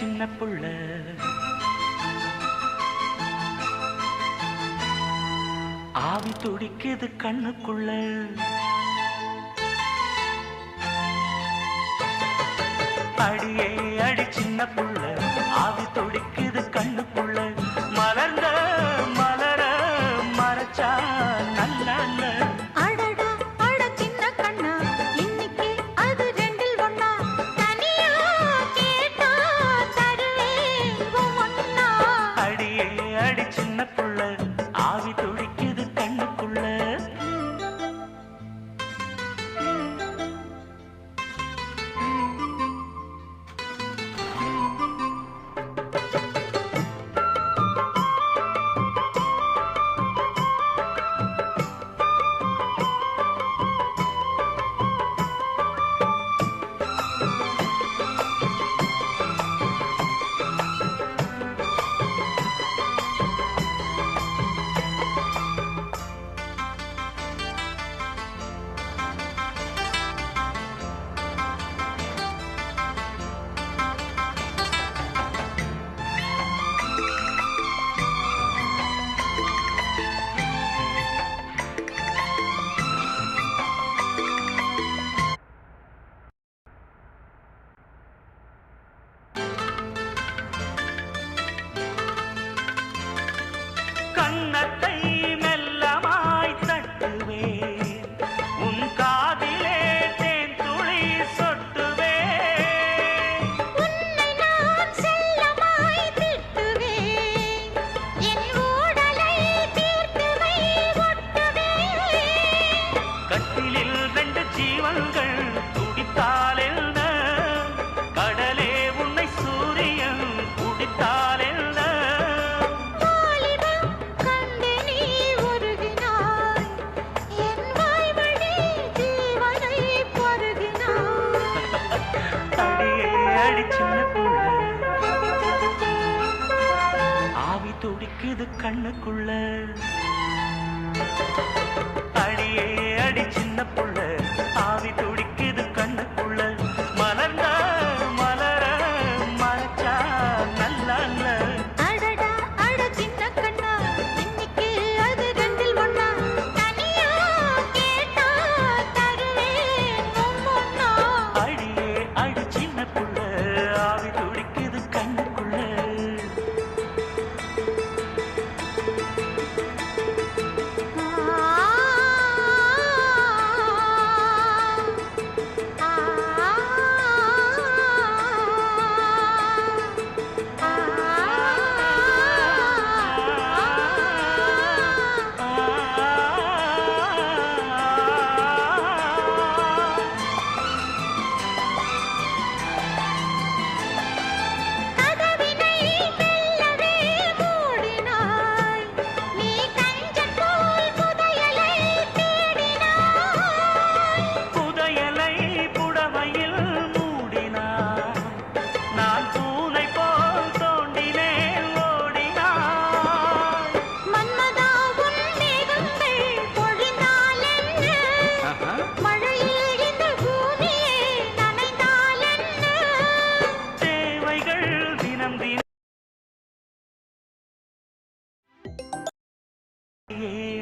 சின்ன புள்ள ஆவி துடிக்குது கண்ணுக்குள்ள அடியே அடி சின்ன புள்ள ஆவி துடிக்குது கண்ணுக்குள்ள மலர்ந்த மலர மறைச்சா நல்ல துடிக்குது கண்ணுக்குள்ள அடியே அடி சின்ன புள்ள ஆவி துடிக்குது கண்ணுக்குள்ள மலர்ந்த மலர மறைச்சா நல்ல அடடா அட சின்ன கண்ணா இன்னைக்கு அது ரெண்டில் ஒண்ணா தனியா கேட்டா தருவேன் ஒவ்வொன்னா அடியே அடி சின்ன புள்ள ஆவி துடிக்குது கண்ணுக்குள்ள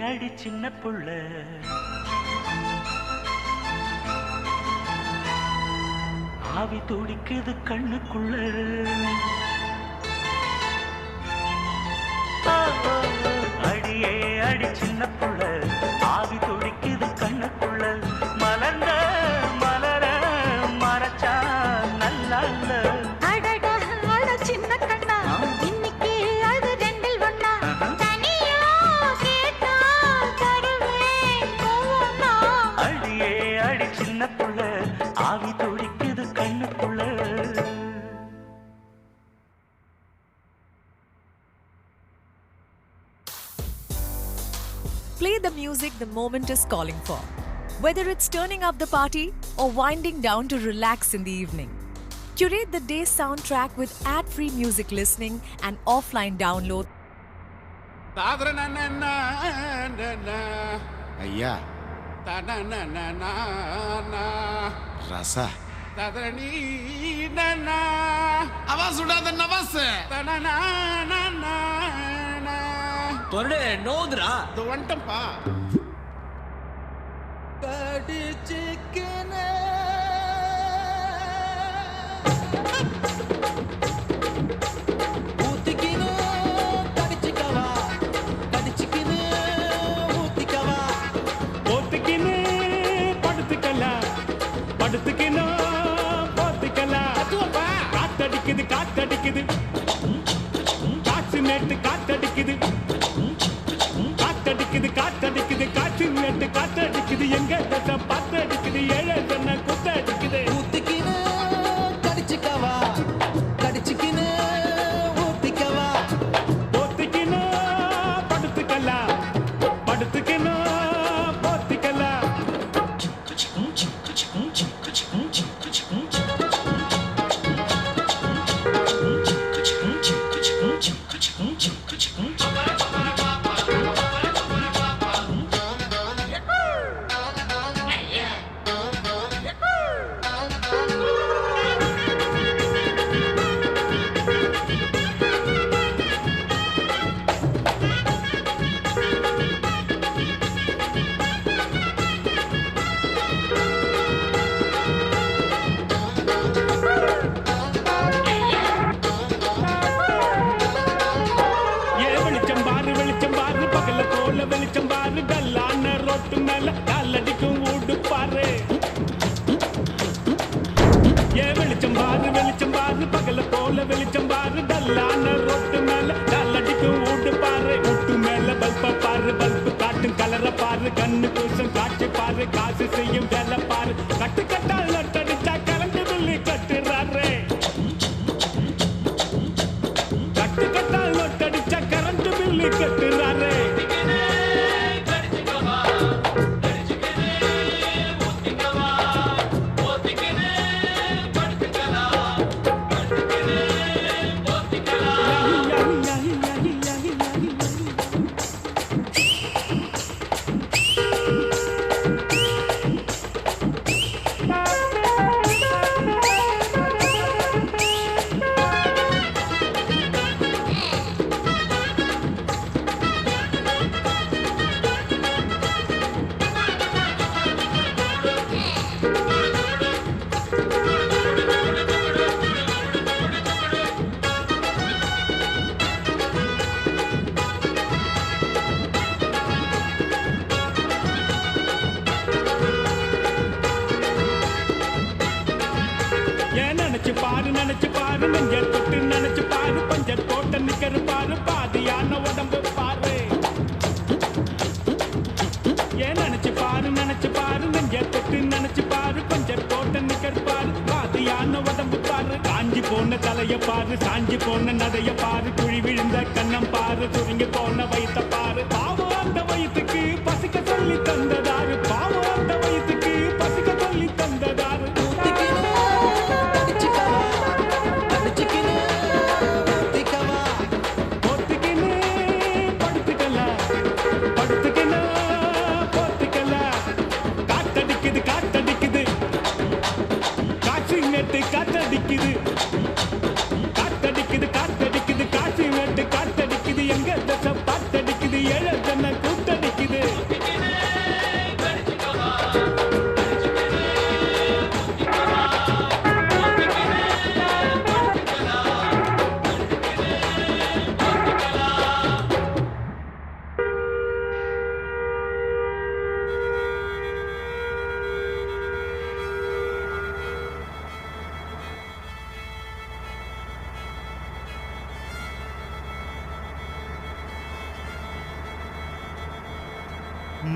அடி சின்ன புள்ள ஆவி துடிக்குது கண்ணுக்குள்ள அடியே அடி சின்ன புள்ள ஆவி துடிக்குது கண்ணுக்குள்ள மலர்ந்த மலர மறைச்சா நல்ல அடடா அட சின்ன கண்ணா இன்னைக்கு அது ரெண்டில் ஒண்ணா தனியா கேட்டா தருவேன் ஒவ்வொன்னா அடியே அடி சின்ன புள்ள ஆவி துடிக்குது கண்ணுக்குள்ள Play the music the moment is calling for. Whether it's turning up the party or winding down to relax in the evening. Curate the day's soundtrack with ad-free music listening and offline download. ஐயா ரசா ததனி நனா ஆவாஸ் உடாத நவாஸ் தனனா நனா தொரடு நோதுரா இது வந்துட்டம்பா கடிச்சிக்கனே ஊத்திக்கினு கடிச்சிக்கவா கடிச்சிக்கினு ஊத்திக்கவா போத்துக்கின்னு படுத்துக்கலாம் படுத்துக்கின்னு போத்துக்கலாம் அதுவப்பா காத்தடிக்குது காத்தடிக்குது காற்று நேட்டு காத்தடிக்குது காத்தடிக்குது காத்தடிக்குது காற்று நேட்டு காத்தடிக்குது எங்க தசை பாத்தடிக்குது ஏழை சொன்ன குத்தடிக்குது ஊத்திக்கினு கடிச்சிக்கவா கடிச்சிக்கினு ஊத்திக்கவா போத்துக்கின்னு படுத்துக்கலாம் படுத்துக்கின்னு போத்துக்கலாம் வெளிச்சம் பாரு பகல போல வெளிச்சம் பாரு கல்லான ரோட்டு மேல காலடிக்கும் ஊடு பாரு வெளிச்சம் பாரு பகல போல வெளிச்சம் பாரு கல்லான ரோட்டு மேல காலடிக்கும் ஊடு பாரு ஊட்டு மேல பல்ப பாரு பல்பு காட்டும் கலர பாரு கண்ணு கூசம் காட்சி பாரு காசு செய்யும் வேலை பாரு கட்டு கட்டால் நட்டடிச்சா கலந்து துள்ளி கட்டுறாரு கட்டு கட்டால் நட்டடிச்சா கரண்ட் பில்லு கட்டுறாரு நினைச்சு பாரு நெஞ்ச தொட்டு நினைச்சு பாரு பஞ்ச தோட்ட நிக்கிற பாரு பாதியான உடம்பு பாரு ஏன் நினைச்சு பாரு நெஞ்ச தொட்டு நினைச்சு பாரு பஞ்ச தோட்ட நிக்கிற பாரு பாதியான உடம்பு பாரு காஞ்சி போன தலைய பாரு சாஞ்சி போன நடைய பாரு குழி விழுந்த கண்ணம் பாரு சுருங்கி போன வயித்த பாரு பாவம் அந்த வயிற்றுக்கு பசிக்க சொல்லி தந்ததாரு பாவம் அந்த வயிற்றுக்கு பசிக்க சொல்லி தந்ததாரு காத்தடிக்குது காத்தடிக்குது காத்தடிக்குது காசு வெட்டு காத்தடிக்குது எங்க தசை பாத்தடிக்குது ஏழை தன்னை கூத்தடிக்குது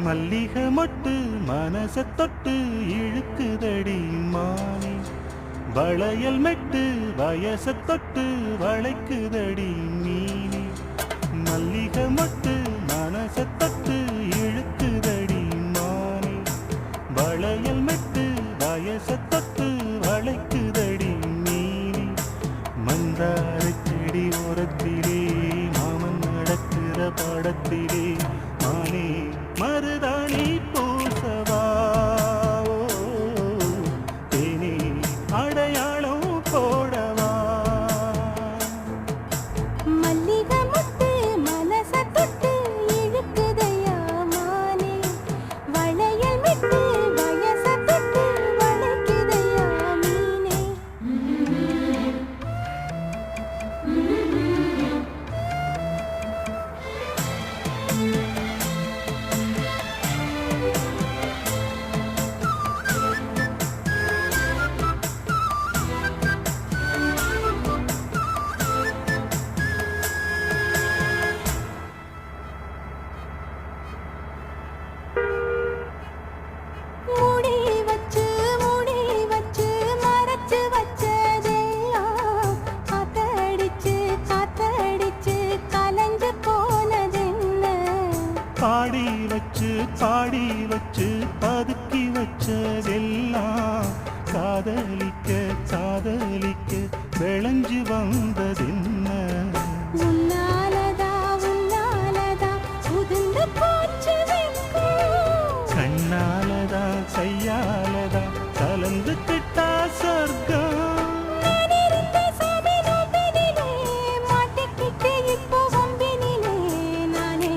மல்லிகை மொட்டு மனச தொட்டு இழுக்குதடி மானே வளையல் மெட்டு வயச தொட்டு வளைக்குதடி மீனே மல்லிகை மொட்டு மனச தொட்டு இழுக்குதடி மானே வளையல் மெட்டு வயச தொட்டு வளைக்குதடி மீனே மந்தார செடி ஓரத்திலே மாமன் நடக்கிற படத்திலே மானே மருதாணி பூசவா தேனே பாடி வச்சு பதுக்கி வச்சதெல்லாம் காதலிக்க காதலிக்க விளைஞ்சு வந்ததென்ன உன்னாலதா உதிர்ந்து போச்சு வெட்கம். கண்ணாலதா கையாலதா கலந்துக்கிட்டா சொர்க்கம் நான் இருந்த சபை நோம்பினிலே, மாட்டிக்கிட்டு இப்போ வம்பினிலே, நானே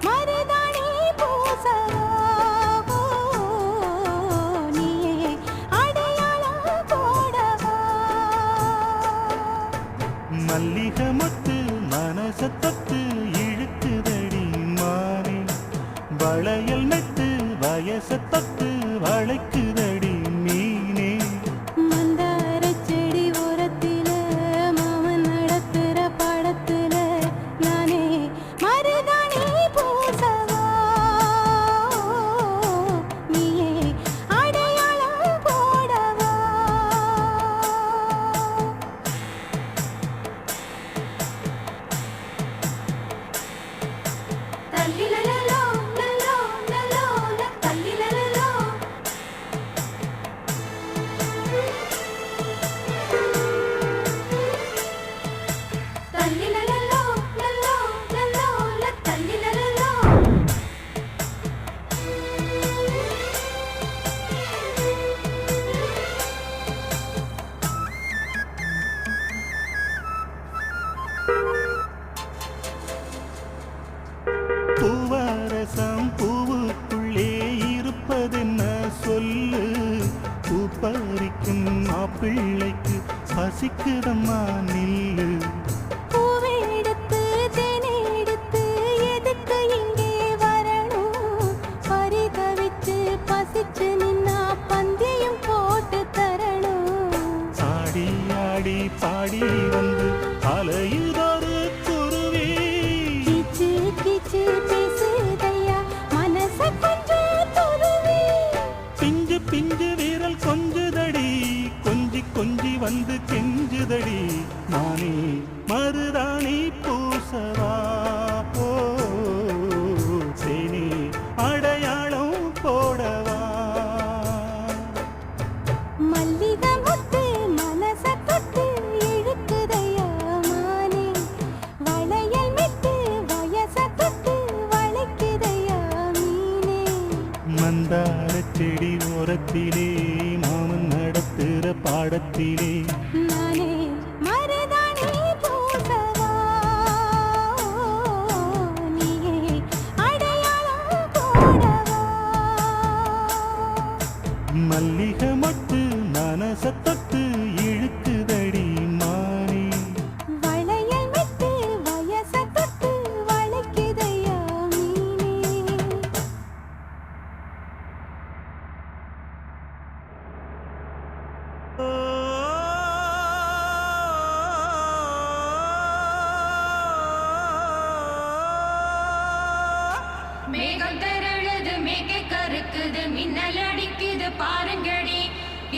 மருதாணி பூசவா, நீயே அடையாளம் போடவா. மல்லிகை மொட்டு மனச தொட்டு இழுக்குதடி மாறி வளையல் நட்டு வயச தொட்டு வளைக்குதடி மீனே மந்தாரச் செடி ஓரத்தில, மாமன் நடத்துற படத்துல, நானே மருதாணி பூசவா, நீயே அடையாளம் போடவா. தல்லிலலலோ, லலோ, லலோ, தல்லிலலலோ. தல்லிலலலோ, லலோ, லலோ, தல்லிலலலோ. பூவரசம் பூவுக்குள்ளே இருப்பதென்ன சொல்லு பூ பறிக்கும் மாப்பிள்ளைக்கு பசிக்குதம்மா நில்லு பூவை எடுத்து தேனை எடுத்து எதுக்கு இங்கே வரணும்? பரிதவிச்சு பசிச்சு நின்னா பந்தியும் போட்டு தரணும். ஆடி ஆடி பாடி வந்து அலையுதொரு குருவி கீச்சு கீச்சு பேசுதையா, மனச கொஞ்சம் துருவி. பிஞ்சு பிஞ்சு வீரல் கொஞ்சுதடி கொஞ்சி கொஞ்சி வந்து கெஞ்சுதடி நானே மருதாணி பூசவா ஓ தேனே அடையாளம் போடவா மல்லிகை முத்து மனச தொட்டு இழுக்குதையா மானே, வளையல் மெட்டு வயச தொட்டு வளைக்குதையா மீனே. மந்தார செடி ஓரத்திலே மாமன் நடத்துற பாடத்திலே நானே மருதாணி பூசவா, நீயே அடையாளம் போடவா. மல்லிகை மொட்டு மனச தொட்டு இழுக்குதடி மாறி வளையல் மெட்டு வயச தொட்டு வளைக்குதையா மீனே. மேகம் திரழுது மேகை கருக்குது மின்னல் அடிக்குது பாருங்கடி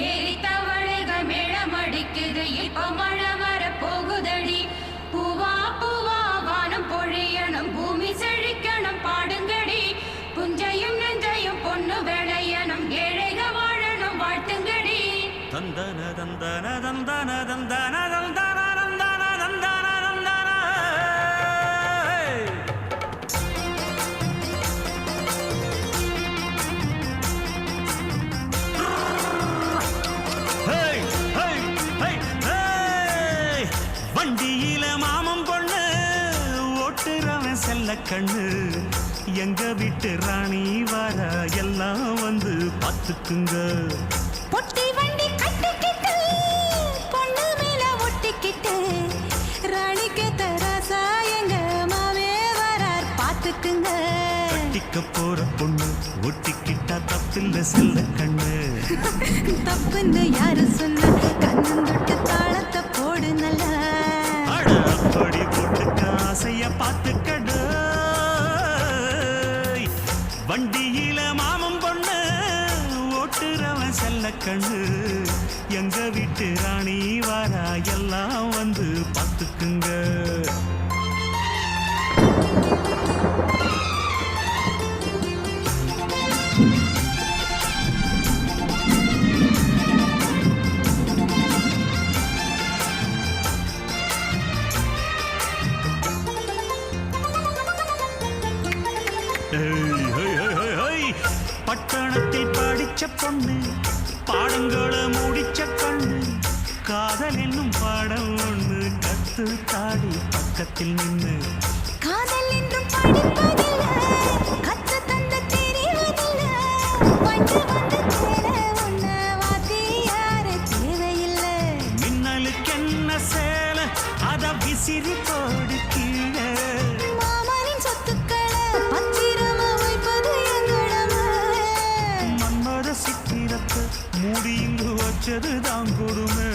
ஏறி தவளைக மேளம் அடிக்குது இப்ப மழை வர போகுதடி பூவா பூவா வானம் பொழியணும் பூமி செழிக்கணும் பாடுங்கடி புஞ்சையும் நெஞ்சையும் பொண்ணு விளையணும் ஏழைக வாழணும் வாழ்த்துங்கடி தந்தன தந்தன தந்தன தந்தன தந்தன தந்தன தந்தன தந்தன ஹேய் ஹேய் ஹேய் ஹேய் வண்டியில மாமன் பொண்ணு ஓட்டுறவன் செல்ல கண்ணு எங்க வீட்டு ராணி வர எல்லாம் வந்து பார்த்துக்குங்க பொட்டி வண்டி கட்டிக்கிட்டு பொண்ணு மேல ஒட்டிக்கிட்டு ராணிக்கு தராசா எங்க மாவே வரார் பாத்துக்குங்க. கட்டிக்க போற பொண்ணு ஒட்டிக்கிட்டா தப்பில்ல செல்ல கண்ணு தப்புன்னு யாரு சொன்ன கண்ணந்தொட்டு தாளத்தை போடு நல்லா. அட அப்படி போட்டுக்க ஆசைய பார்த்துக்கடு வண்டியில மாமன் பொண்ணு ஓட்டுறவன் செல்ல கண்ணு எங்க வீட்டு ராணி வாரா எல்லாம் வந்து பார்த்துக்குங்க ஏய், ஹை, ஹை, ஹை, ஹை. பட்டணத்தில் படிச்ச பொண்ணு பாடங்களை முடிச்ச கண்ணு காதல் என்னும் பாடம் ஒண்ணு கத்து தாடி பக்கத்தில் நின்னு காதல் என்றும் படிப்பதில்லை, கற்று தந்த தெரிவதில்லை. வந்து வந்து தேட உன்ன வாத்தியாரு தேவையில்லை. மின்னலுக்கு என்ன சேல அத விசிறி போடு கீழே மாமனின் சொத்துக்களை பத்திரமா வைப்பது என் கடமை. மன்மத சித்திரத்தை மூடியிங்கு வச்சது தான் கொடுமை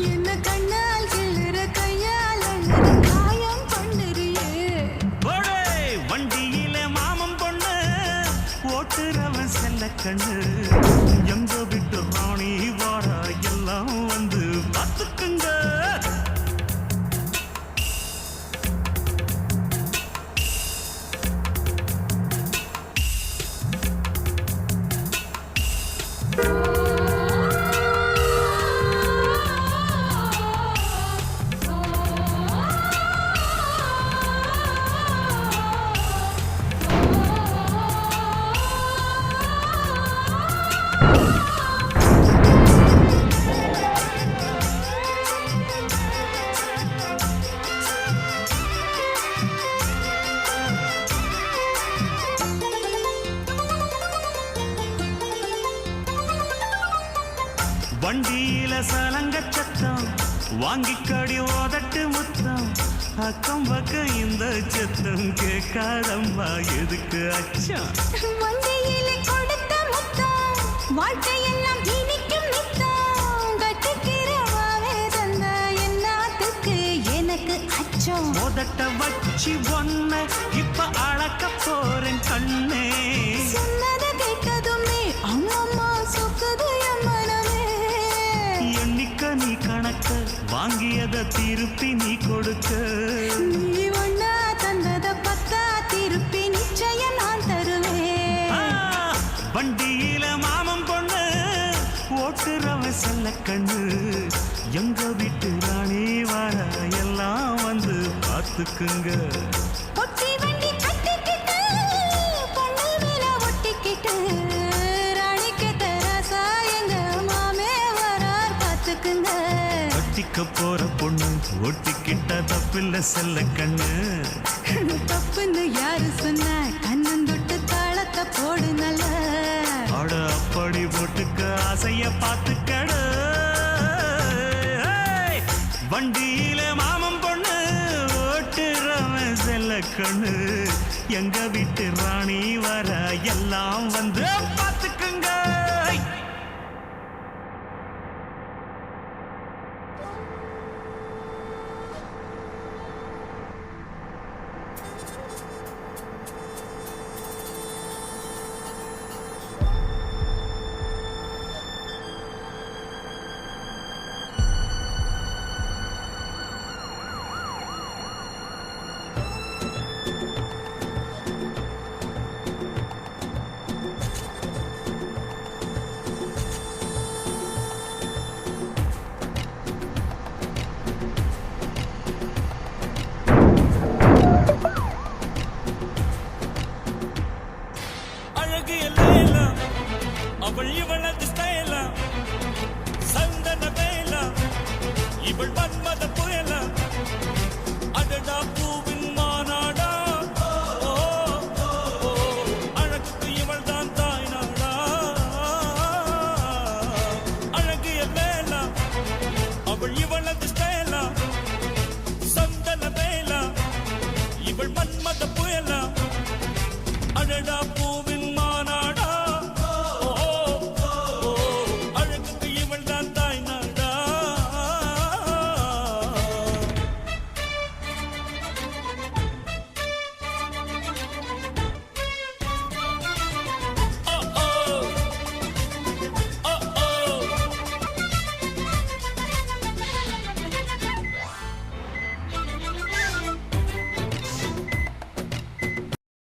என்ன கண்ணால் கிள்ளுற கையால் அள்ளுற காயம் பண்ணுறியே. போடே வண்டியில மாமன் பொண்ணு ஓட்டுறவன் செல்ல கண்ணு எங்க விட்டு ராணி வாரா எல்லாம் வந்து பார்த்துக்குங்க வண்டியில சலங்க சத்தம் வாங்கிக்கடி ஓதட்டு முத்தம் அக்கம் பக்கம் இந்த சத்தம் கேட்காதம்மா எதுக்கு அச்சம் வண்டியிலே கொடுத்த முத்தம் வாழ்க்கையெல்லாம் இனிக்கும் நித்தம். கட்டுக்கிறவாவே தந்த எல்லாத்துக்கு எனக்கு அச்சம். ஓதட்ட வச்சு ஒன்ன இப்ப அளக்க போறேன் கண்ணே சொன்னதை கேட்டதுமே அம்மம்மா சொக்குது என் மனமே. எண்ணிக்க நீ கணக்க வாங்கியத திருப்பி நீ கொடுக்க நீ ஒண்ணா தந்தத பத்தா திருப்பி நிச்சயம் நான் தருவேன். ஆ, வண்டியில மாமன் பொண்ணு ஓட்டுறவன் செல்ல கண்ணு எங்க வீட்டு ராணி வர எல்லாம் வந்து பார்த்துக்குங்க பொட்டி வண்டி கட்டிக்கிட்டு பொண்ணு மேல ஒட்டிக்கிட்டு ராணிக்கு தராசா எங்க மாமே வரார் பார்த்துக்குங்க. ஒட்டிக்க போற பொண்ணு ஒட்டிக்கிட்ட தப்பில்ல செல்ல கண்ணு தப்புன்னு யாரு சொன்னா கண்ணந்தொட்டு தாளத்தை போடு நல்ல. அட அப்படி போட்டுக்க ஆசைய பார்த்துக்கடு ஏய், வண்டியில மாமன் பொண்ணு ஓட்டுறவன் செல்ல கண்ணு எங்க வீட்டு ராணி வர எல்லாம் வந்து பார்த்துக்குங்க அழகு எல்லாம் அவள் இவளது ஸ்டைலா சந்தன வேலா இவள் மன்மத புயலா அடடா பூவின் மாநாடா ஓ, ஓ, ஓ, அழகுக்கு இவள் தான் தாய் நாடா அழகு எல்லாம் அவள் இவளது ஸ்டைலா சந்தன வேலா இவள் மன்மத புயலா அடடா பூ